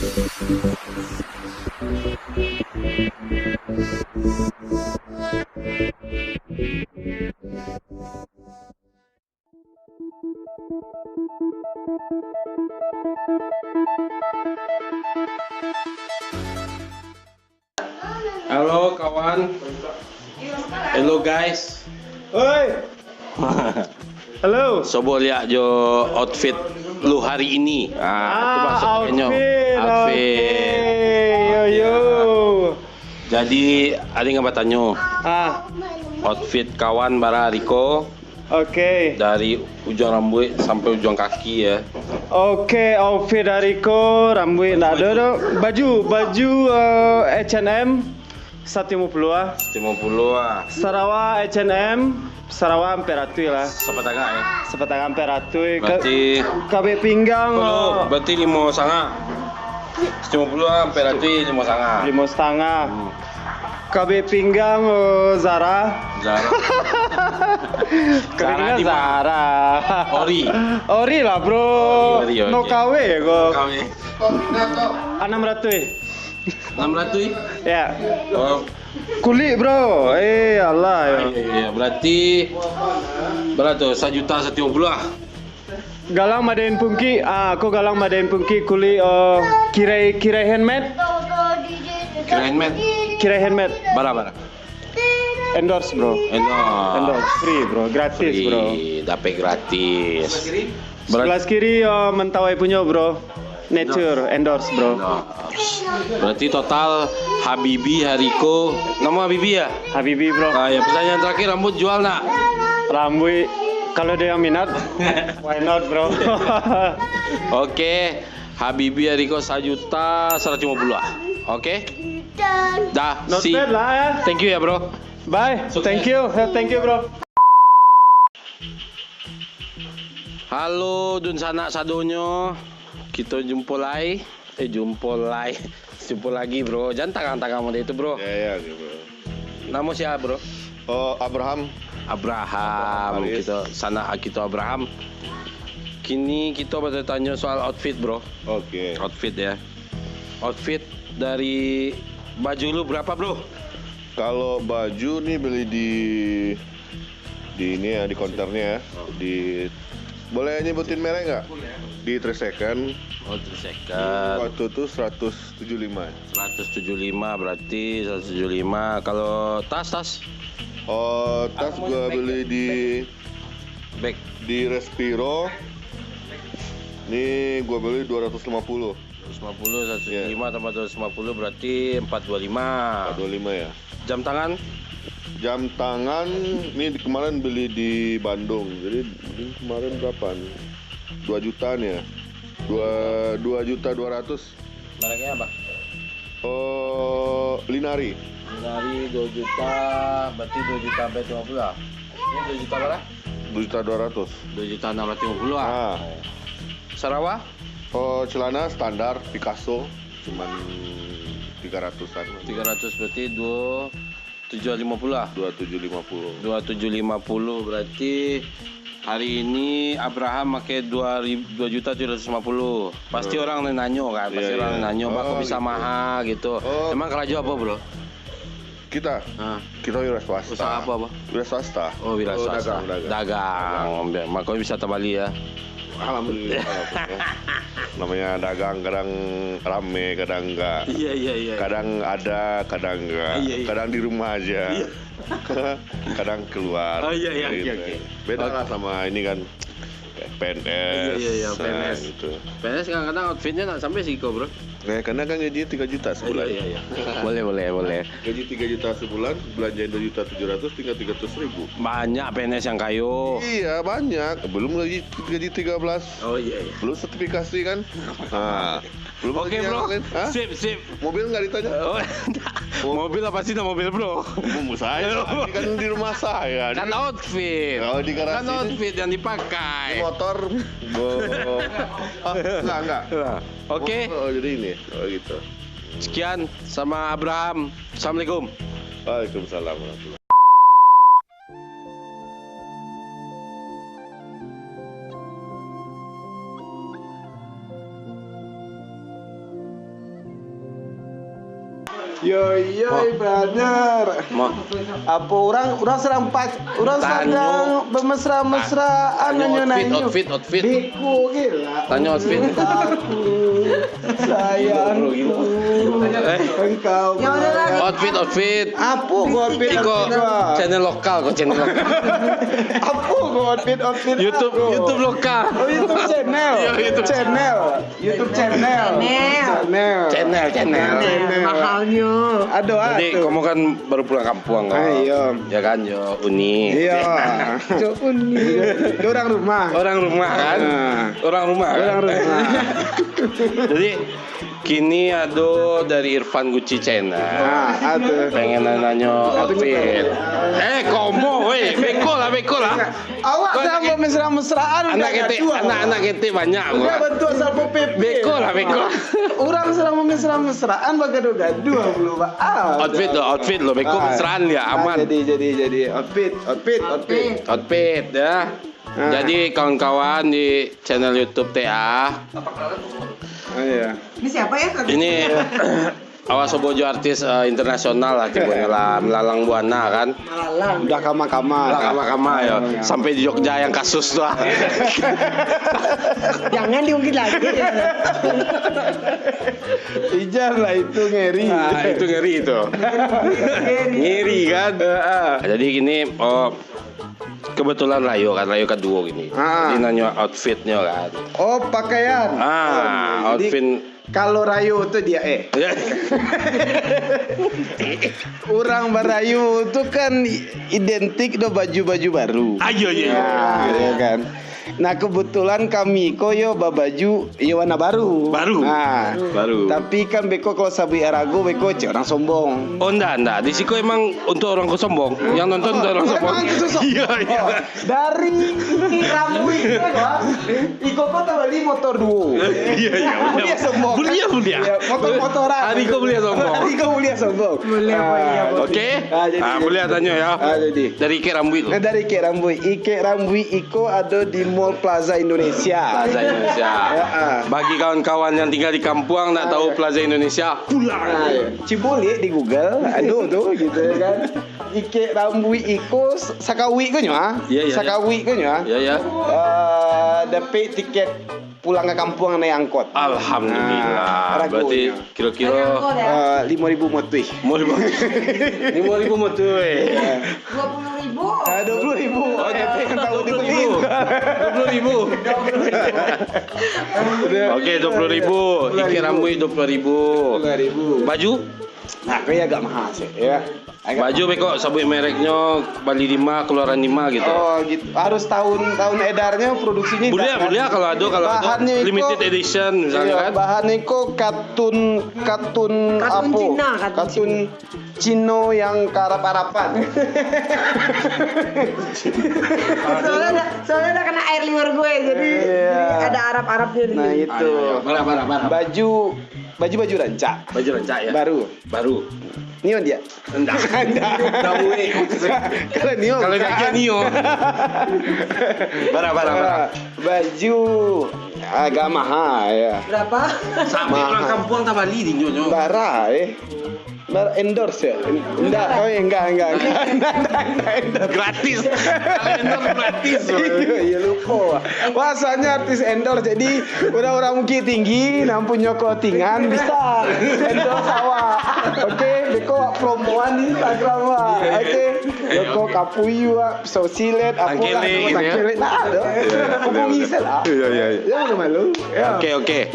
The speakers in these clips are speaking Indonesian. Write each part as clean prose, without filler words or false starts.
Halo kawan. Hello guys. Oi. Halo. Coba lihat jo outfit lu hari ini. Itu masuk outfit. Yo. Jadi ada yang bertanya. Outfit kawan bara Riko. Oke. Dari ujung rambut sampai ujung kaki ya. Oke, outfit dari Riko, rambut nggak ada dong. Baju H&M 150 ah. 150 Sarawak H&M, Sarawak hampir ratu lah. Sepatangga ya. Sepatang hampir ratu. Berarti KB pinggang. Berarti 5 sangat. 150 hampir ratu 5 sangat. 5 setengah. KB pinggang Zara. Keringnya Zara. Ori lah bro. Ori, okay. No KW kok. KW. 600. 600 Ya. Oh. Kulit bro. Allah ya. Iya, berarti berapa 1 juta 150 lah. Galang madain pungki. Aku galang madain pungki kulit kirai handmade. Kirai handmade. Bara. Endorse bro. Endorse free bro, gratis Free, bro. dapat gratis. Sebelah kiri mentawai punya bro. Nature endorse bro. Berarti total Habibi Hariko. Nama Habibi ya? Habibi bro. Ya pertanyaan terakhir, rambut jual nak? Rambut kalau dia yang minat, why not bro? Oke, Habibi Hariko 1 juta 150 lah. Oke? Dah, Not bad lah ya. Thank you ya bro. Bye. Thank you bro. Halo dun sanak sadonyo. Kita jumpa lagi bro. Jangan tangan-tangan model itu bro. Ya bro. Nama siapa bro? Oh, Abraham. Kita Abraham. Kini kita bertanya soal outfit bro. Oke. Outfit ya. Outfit dari baju lu berapa bro? Kalau baju nih beli di ini ya, di counternya ya. Boleh nyebutin merek nggak? Di 3 second. Oh 3 second. Waktu itu 175. 175 berarti 175. Kalau tas? Oh, tas gua beli Bag di Respiro. Nih gua beli 250. 150, 175 tambah 250 berarti 425. 425 ya. Jam tangan? Jam tangan nih kemarin beli di Bandung. Jadi ini kemarin berapa nih? 2 jutaan ya. 2 juta 200. Mereknya apa? Oh, Linari. Dari 2 juta berarti 2 juta 50 lah. Ini 2 juta berapa? 2 juta 200. 2 juta 650 lah. Ah. Sarawak? Oh, celana standar Picasso cuman 300-an. 300 berarti 2750 lah. 2750. 2750 berarti hari ini Abraham pakai 2 juta 750. Pasti orang nanyo kan, pasti orang nanyo, Mbak kok bisa gitu. mahal gitu. Emang kerja apa bro? Kita wira swasta. Usaha apa? Wira swasta. Oh wira swasta. Dagang. Makanya bisa terbali ya. Alhamdulillah. Namanya dagang, kadang rame, kadang enggak. Iya. Kadang ada, kadang enggak. Iya. Kadang di rumah aja. Kadang keluar. Oh iya, gitu. oke. Beda lah sama ini kan PNS. Iya, PNS. Gitu. PNS kadang-kadang outfitnya nggak sampai sih kok bro. Nah, karena kan gaji 3 juta sebulan. Iya. Boleh. Gaji 3 juta sebulan, belanjain 2 juta 700, tinggal 300.000. Banyak PNS yang kayu. Iya, banyak. Belum gaji 13. Oh iya. Belum sertifikasi kan? Nah, belum Oke lagi yang bro. lain. Hah? Sip. Mobil nggak ditanya? Oh, mobil apa sih mobil bro? Umum saya. Ini kan di rumah saya. Kan outfit. Oh, di garasi. Kan outfit yang dipakai. Ini motor. Enggak. Oke. Oh, jadi ini. Oh, gitu. Sekian sama Abraham. Assalamualaikum. Waalaikumsalam warahmatullahi. Yo brother. Mau Apa orang sedang sedang bermesra-mesraan outfit. Beko gila. Tanya outfit. Aku sayangku. Engkau. Ya udah lah. Outfit. Apa gua outfit? Iko channel lokal. Apa gua outfit? YouTube lokal. Oh, YouTube channel. Iya, YouTube channel. Mahalnya. Aduh, Jadi kamu kan baru pulang kampung kan? Iya. Ya kan, yo uni. Iya. Itu orang rumah. Orang rumah kan? Orang rumah. Jadi kini ada dari Irfan Gucci Channel. Ada. Pengen nanya outfit. Komo, beko lah. Awak sama mesra-mesraan Anak ketik banyak udah gua. bentuk Satpol PP. Beko lah. Orang selama mesra-mesraan bagado-gado belum Pak. Outfit lo, beko mesraan ya, aman. Jadi outfit. Outfit ya. Jadi kawan-kawan di channel YouTube TA. Iya. Ini siapa ya? Ini Awas Bojo artis internasional lah tiba melalang buana kan. Malalang. Udah kama-kama ya. Sampai di Jogja yang kasus tuh. Jangan diungkit lagi. Ijar lah itu ngeri. Nah, itu ngeri itu. Ngeri kan. Jadi gini, kebetulan Rayo kedua gini. Dia nanya outfitnya kan. Oh, pakaian. Outfit. Kalau Rayo itu dia orang berayu itu kan identik do baju-baju baru. Ayo ya kan. Nah kebetulan kami koyo baju warna baru. Baru. Tapi kan beko kalau sabi arago beko orang sombong. Oh enggak. Di situ emang untuk orang sombong. Yang nonton untuk orang sombong. Iya. Dari Ramwi Iko kota beli motor duo. Iya. Mulia sombong. Mulia. Motor-motoran. Hari kau mulia sombong. Oke. Mulia tanya ya. Dari Ike Ramwi. Dari Ike Ramwi Iko ada di Mall Plaza Indonesia. Bagi kawan-kawan yang tinggal di kampung nak tahu Plaza Indonesia, pulang. Cibole di Google, aduh tuh gitu kan. Ike Ramwi Iko Sakawi ko nyo Sakawi ko nyo Iya. Dapat tiket pulang ke kampung naik angkot. Alhamdulillah. Berarti kira-kira 5.000 motui. 5.000 motui. 20.000. 20.000. Oh, DP yang tahu dibeliin. 20.000. Oke, 20.000. Ike Ramwi 20.000. Baju? Nah, kayak agak mahal sih, ya. Baju beko sabuk mereknya Bali 5 keluaran 5 gitu. Oh, gitu. Harus tahun edarnya produksinya. Boleh kalau ada limited edition misalnya kan. Bahannya kok katun Cino yang karap-harapan. soalnya udah kena air liur gue jadi ada Arab-Arabnya di sini. Nah, itu. Barang. Baju rancak. Baju rancak ya. Baru. Nio dia? Enggak. Kalau dia Nio. Barang. Baju agak mahal ya. Berapa? Sampai orang kampung tak Bali di Nyo. Bara endorse ya? Enggak. Gratis. Endorse gratis. Iya lupa. Wasanya artis endorse jadi orang-orang mungkin tinggi nampu nyoko tingan bisa endorse awak. Oke, beko promoan di Instagram awak. Oke, beko kapuyu sosilet apa lah. Nah, hubungi saya. Iya. Jangan malu. Oke.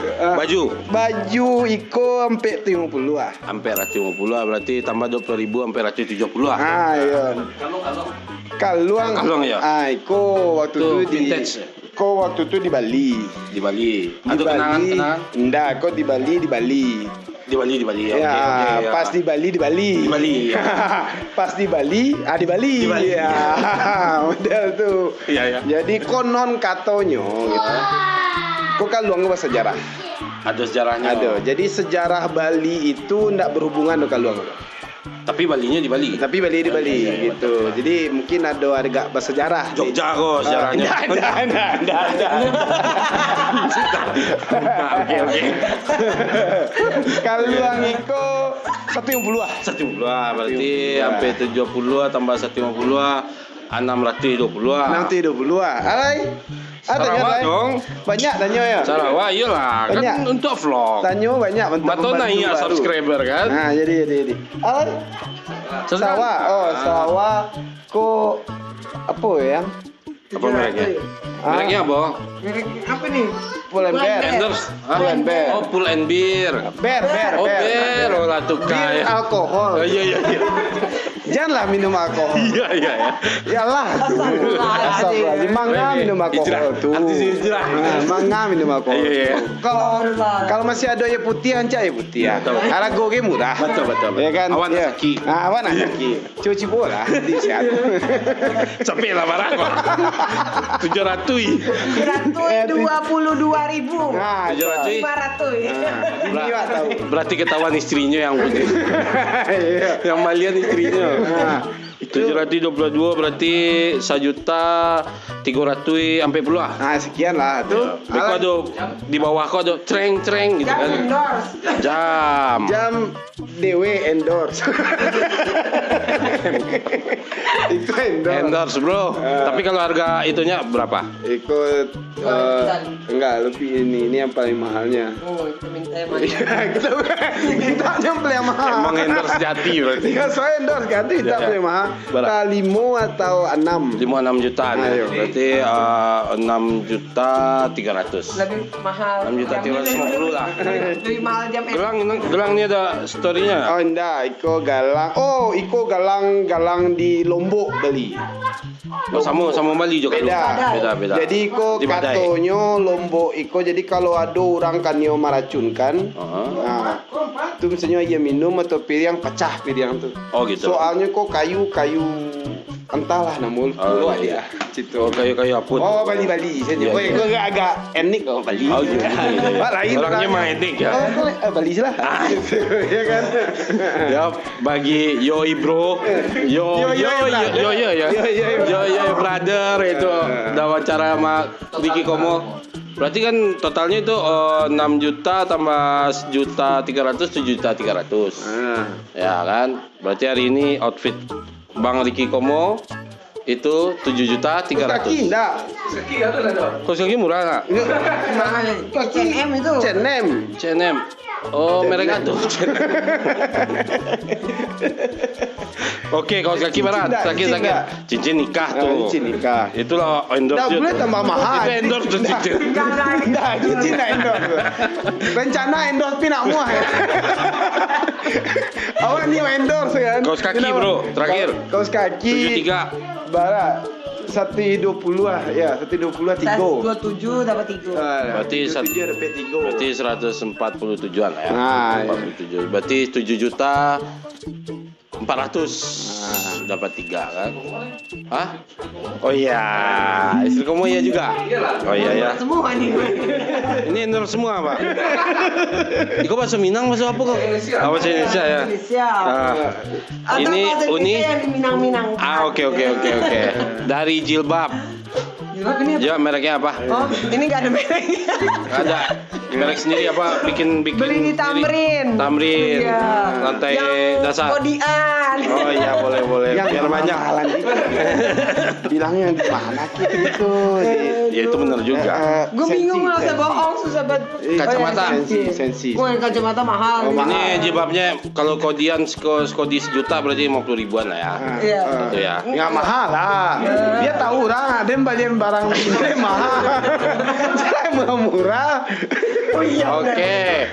Baju Iko sampai 70 ah. Sampai 70 berarti tambah 20.000 sampai 170 lah. Iya. Kaluang ya. Iko waktu itu vintage. Waktu itu di Bali. Atau kenangan? Enggak, kok di Bali. Di Bali. Ya, pas di Bali. Pas di Bali, di Bali. Ya, model tuh. Iya. Jadi konon katonyo gitu. Kok kan luang sejarah. Ada sejarahnya. Ada. Jadi sejarah Bali itu ndak berhubungan dengan luang. Tapi Balinya di Bali. Tapi Bali di Bali gitu. Jadi mungkin ada agak bersejarah. Jogja kok sejarahnya. Ada. Oke. Kalau yang Iko 150 berarti sampai 70 tambah 150 620. Nanti 20 Alay. Ada Sarawak kan, Lay? dong. Banyak tanya ya. Sarawak iyalah kan Banyak. untuk vlog. Tanya banyak untuk Atau membantu naik baru. subscriber kan. Nah, jadi. Alay. Sarawak. Oh, Sarawak. Kok apa ya? Apa mereknya? Mereknya apa? Merek apa nih? Pull and bear. Enders. Hah? Pull and bear. Oh, pull and beer. Bear. Oh, beer. Oh, lah tuh Bir kaya. alkohol. Oh, iya. Janganlah minum alkohol. Iya. Yalah. Astagfirullahaladzim. Mangga minum alkohol tuh. Artis hijrah. Mangga minum alkohol. Iya. Kalau masih ada ya putih aja ya putih ya. Betul. Harga ge murah. Betul. Ya kan? Awan Ya. Saki. Awan Saki. Cuci bola di sehat. Capek lah barang kok. 700. 122.000. Nah, 700. 500. ini Pak tahu. Berarti ketahuan istrinya yang putih. Iya. Yang malian istrinya. Nah, 722 berarti 1.300 sampai puluh ah. Nah, sekian lah tuh. Beko ada di bawah kok ada treng gitu Jam kan. endorse. Jam. Jam DW endorse. Itu endorse. Endorse bro. Tapi kalau harga itunya berapa? Ikut enggak lebih ini yang paling mahalnya. Oh, itu minta yang mana? Kita minta yang paling mahal. Emang endorse jati berarti. Ya saya endorse ganti kita Ya. paling mahal. Berapa? Kita 5 atau 6. 5-6 jutaan. Ayo. Berarti 6.300.000. Lebih mahal. 6.350 lah. Lebih mahal jam Gelang ini ada story-nya. Oh enggak, Iko galang. Oh, Iko galang di Lombok Bali. Oh, sama Bali juga. Beda. Beda. Jadi Iko Di Badai. katonyo Lombok Iko. Jadi kalau ada orang kan yo meracunkan. Oh. Nah, itu misalnya ia minum atau piring pecah piring tuh. Oh gitu. Soalnya kok kayu entahlah namun keluar dia. Situ. Oh, kayu-kayu apun. Oh Bali. Saya Iya, oh, iya. itu agak enik kalau Bali. Oh, gitu. Pak lain Orangnya orangnya. mah edik ya. Oh, Bali lah. Gitu, ya kan. Ya bagi yoi bro, yo brother itu udah wawancara sama Ricky Komo. Berarti kan totalnya itu 6 juta tambah 1.300.000 7.300.000. Ya kan? Berarti hari ini outfit Bang Ricky Komo itu 7.300.000. Kaki enggak. Kos kaki murah nggak? mahal. CNM itu. Cenem. CNM. Oh, merek itu. Oke, kaos kaki berat, sakit. Cincin nikah tuh. Cincin nikah. Itulah endorse. Nggak boleh tambah mahal. Itu endorse tuh cincin. Enggak, cincin enggak endorse. Rencana endorse pi nak muah ya. Awak ni endorse kan? Kaos kaki, bro, terakhir. Kaos kaki. 73. Barat 120 lah ya, 120 3. 127 dapat 3. Berarti 7 dapat 3. Berarti 147-an lah ya. Nah, 47. Berarti 7.400.000 dapat 3 kan? Hah? Oh iya, istri kamu iya juga. Oh iya ya. Semua nih. Ini endorse semua, Pak. Iko bahasa Minang bahasa apa kok? Bahasa Indonesia ya. Indonesia. Ah, Atau ini bahasa Uni. Indonesia yang di Minang-Minang. Oke. Dari jilbab. Jilbab ini apa? Ya, mereknya apa? Oh, ini nggak ada mereknya. Ada. Merek sendiri apa? Bikin Beli di sendiri? Tamrin. Tamrin. Iya. Lantai Yang dasar. Kodian. Oh iya, boleh. Yang Biar banyak. mahalan bilangnya di mana gitu. Ya itu benar juga. Gue bingung lah, saya bohong susah banget. Kacamata. Sensi. Gue yang kacamata mahal. Oh, mahal. Ini jilbabnya kalau kodian skodi 1 juta berarti 50 ribuan lah ya. Iya. Itu ya. Nggak mahal lah. Dia tahu orang ada yang balian barang ini mahal. Jangan murah-murah. Oh iya. Oke.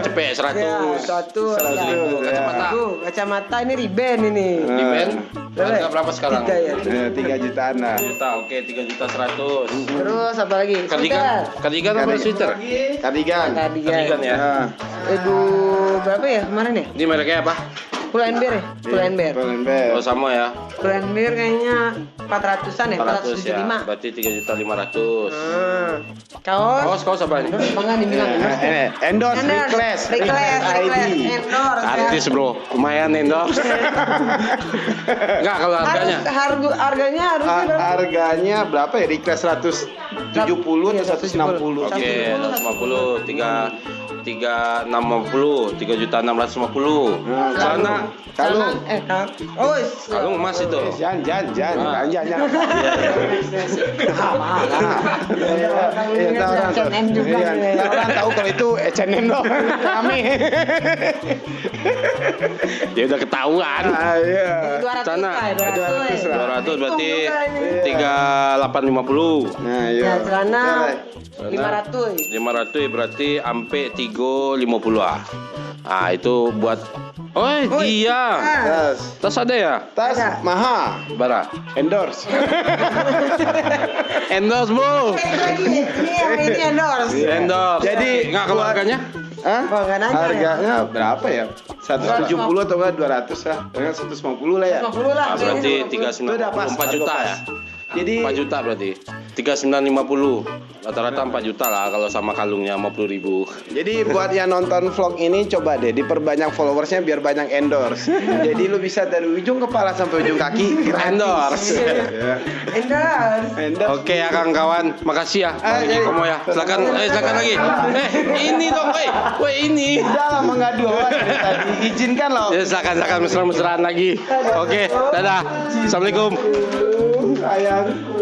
Cepet aja 100. Ya, 100 Kacamata. Kacamata ini Ray-Ban ini. Di band harga berapa sekarang? 3 ya. 3 jutaan lah. Juta, oke 3.100.000. Terus apa lagi? Kardigan apa sweater? Kardigan. Kardigan ya. Nah, Aduh, berapa ya kemarin ya? Ini mereknya apa? Pull&Bear ya? Pull&Bear. Pull&Bear. Oh sama ya. Pull&Bear kayaknya 400-an ya, 400 ya. 475. Berarti 3.500.000. Kaos. Kaos apa nih? Bangga dibilang. Endorse, Reclass ID. endorse. Artis bro, lumayan endorse. Enggak kalau harganya. Harganya harusnya berapa? Harganya berapa ya? Reclass 170 atau 160? Oke, 150, 3.650, 3.650. Celana, Kalung. Oh, kalung emas itu. Jangan. Ah. Jangan. H&M juga. Orang tahu kalau itu H&M dong. Kami. Ya udah ketahuan. Iya. 200 Celana. lah, 200. 200 berarti Hitung juga ini. 3.850. Nah, Ya, celana Celana 500. 500 berarti sampai 350 ah. Ah itu buat iya. Tas. Tas ada ya? Tas Ada. mahal. Bara. Endorse. Endorse, Bro. Lagi, ini yang ini endorse. Endorse. Jadi, enggak kalau buat- harganya? Hah? Oh, nggak nanya ya? Harganya berapa ya? 170 atau enggak 200 lah. Dengan 150 lah ya. 50 lah. Ah, berarti Itu udah pas, 4 juta pas. ya? Jadi 4 juta berarti. 3.950. Rata-rata 4 juta lah kalau sama kalungnya 50.000. Jadi buat yang nonton vlog ini coba deh diperbanyak followersnya biar banyak endorse. Jadi lu bisa dari ujung kepala sampai ujung kaki gratis. Endorse. Ya. Endorse. Oke ya kawan-kawan, makasih ya Bang Diki Komo ya. Silakan lagi. Ini dong, woi ini. Jangan mengadu awal dari tadi. Izinkan loh. Ya silakan mesra-mesraan lagi. Oke, dadah. Assalamualaikum. Sayangku.